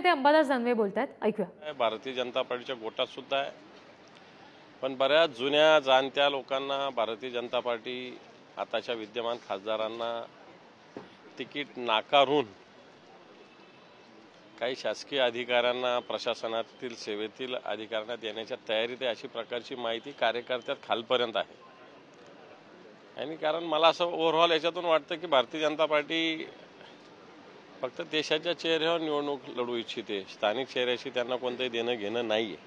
नेते अंबादास दानवे बोलतात, ऐकूया. भारतीय जनता पार्टीच्या गोटात सुद्धा आहे, पण बऱ्याच जुन्या जाणत्या लोकांना भारतीय जनता पार्टी आताच्या विद्यमान खासदारांना तिकीट नाकारून काही शासकीय अधिकाऱ्यांना, प्रशासनातील सेवेतील अधिकाऱ्यांना देण्याच्या तयारीत आहे, अशी प्रकारची माहिती कार्यकर्त्यात खालपर्यंत आहे. आणि कारण मला असं ओव्हरऑल याच्यातून वाटतं की भारतीय जनता पार्टी फक्त देशाच्या चेहऱ्यावर निवडणूक लढू इच्छिते, स्थानिक चेहऱ्याशी त्यांना कोणतंही देणं घेणं नाही आहे.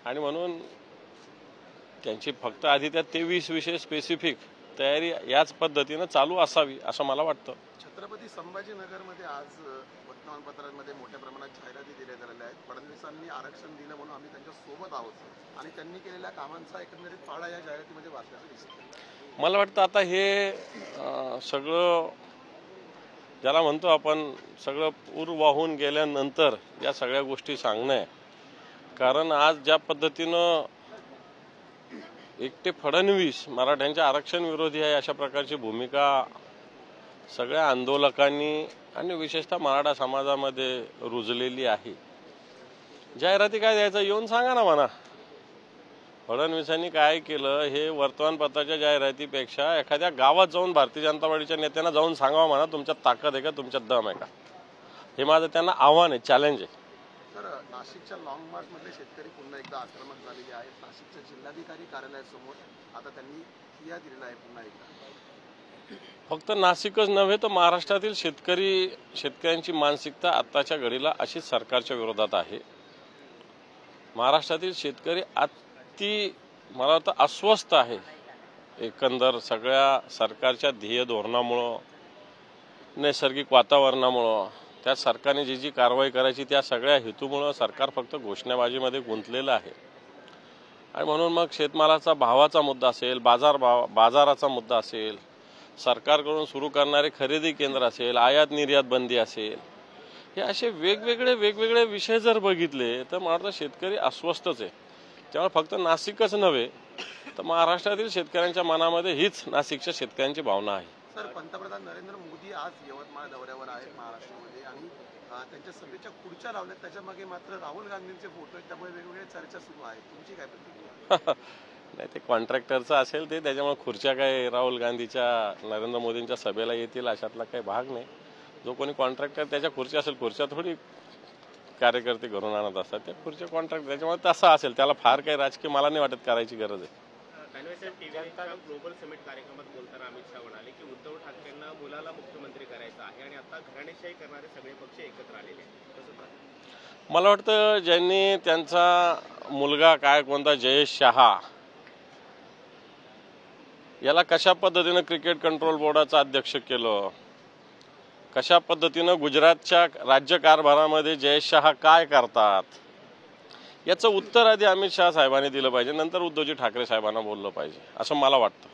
आणि म्हणून त्यांची फक्त आधी त्या 23 विषय स्पेसिफिक तयारी याच पद्धतीनं चालू असावी असं मला वाटतं. छत्रपती संभाजीनगरमध्ये आज वर्तमानपत्रांमध्ये मोठ्या प्रमाणात जाहिराती दिल्या गेलेल्या आहेत. फडणवीसांनी आरक्षण दिलं म्हणून आम्ही त्यांच्या सोबत आहोत आणि त्यांनी केलेल्या कामांचा एकंदरीत पाढा या जाहिरातीमध्ये वाचण्याचं दिसतं. मला वाटतं आता हे सगळं ज्याला म्हणतो आपण सगळं पूर वाहून गेल्यानंतर या सगळ्या गोष्टी सांगणं आहे. कारण आज ज्या पद्धतीनं एकटे फडणवीस मराठ्यांच्या आरक्षण विरोधी आहे अशा प्रकारची भूमिका सगळ्या आंदोलकांनी आणि विशेषतः मराठा समाजामध्ये रुजलेली आहे. जाहिराती काय द्यायचं, येऊन सांगा ना म्हणा. फडणवीसांनी काय केलं हे वर्तमानपत्राच्या जाहिरातीपेक्षा एखाद्या गावात जाऊन भारतीय जनता पार्टीच्या नेत्यांना जाऊन सांगावं म्हणा, तुमच्यात ताकद आहे का, तुमच्यात दम आहे का. हे माझं त्यांना आव्हान आहे, चॅलेंज आहे. तर नाशिकच्या लॉंग मार्च मधले शेतकरी पुन्हा एकदा आक्रमक झालेले आहेत. नाशिकच्या जिल्हाधिकारी कार्यालयासमोर आता त्यांनी ठिय्या दिलेला आहे पुन्हा एकदा. फक्त नाशिकच नव्हे तर महाराष्ट्रातील शेतकऱ्यांची मानसिकता आत्ताच्या घडीला अशीच सरकारच्या विरोधात आहे. महाराष्ट्रातील शेतकरी मला वाटतं अस्वस्थ आहे एकंदर सगळ्या सरकारच्या ध्येय धोरणामुळं, नैसर्गिक वातावरणामुळं, त्या सरकारने जी कारवाई करायची त्या सगळ्या हेतूमुळं सरकार फक्त घोषणाबाजीमध्ये गुंतलेलं आहे. आणि म्हणून मग शेतमालाचा भावाचा मुद्दा असेल, बाजाराचा मुद्दा असेल, सरकारकडून सुरू करणारे खरेदी केंद्र असेल, आयात निर्यात बंदी असेल, हे असे वेगवेगळे विषय जर बघितले तर मला वाटतं शेतकरी अस्वस्थच आहे. त्यामुळे फक्त नाशिकच नव्हे तर महाराष्ट्रातील शेतकऱ्यांच्या मनामध्ये हीच नाशिकच्या शेतकऱ्यांची भावना आहे. सर, पंतप्रधान नरेंद्र मोदी आज यवतमाळ दौऱ्यावर आहेत महाराष्ट्रामध्ये आणि त्यांच्या सभेच्या खुर्च्या लावल्यात. त्याच्या मागे मात्र राहुल गांधींचे फोटो आहेत, त्यामुळे वेगवेगळ्या चर्चा सुरू आहेत. तुमची काय प्रतिक्रिया? नाही, ते कॉन्ट्रॅक्टरचं असेल ते, त्याच्यामुळे खुर्च्या काय राहुल गांधीच्या नरेंद्र मोदींच्या सभेला येतील अशातला काही भाग नाही. जो कोणी कॉन्ट्रॅक्टर त्याच्या खुर्च्या असेल, खुर्च्या थोडी कार्यकर्ते घरून आणत असतात, त्या खुर्च्या कॉन्ट्रॅक्ट, त्याच्यामुळे तसं असेल. त्याला फार काही राजकीय मला नाही वाटत करायची गरज आहे. ग्लोबल समिट कार्यक्रमात बोलताना अमित शहा म्हणाले की उद्धव ठाकरेंना मुलाला मुख्यमंत्री करायचं आहे आणि आता घराणेशाही करणारे सगळे पक्ष एकत्र आलेले आहेत. मला वाटतं ज्यांनी त्यांचा मुलगा काय कोणता जयेश शहा याला कशा पद्धतीनं क्रिकेट कंट्रोल बोर्डाचं अध्यक्ष केलं, कशा पद्धतीनं गुजरातच्या राज्यकारभारामध्ये जयेश शहा काय करतात, याचं उत्तर आधी अमित शहा साहेबांनी दिलं पाहिजे, नंतर उद्धवजी ठाकरे साहेबांना बोललं पाहिजे असं मला वाटतं.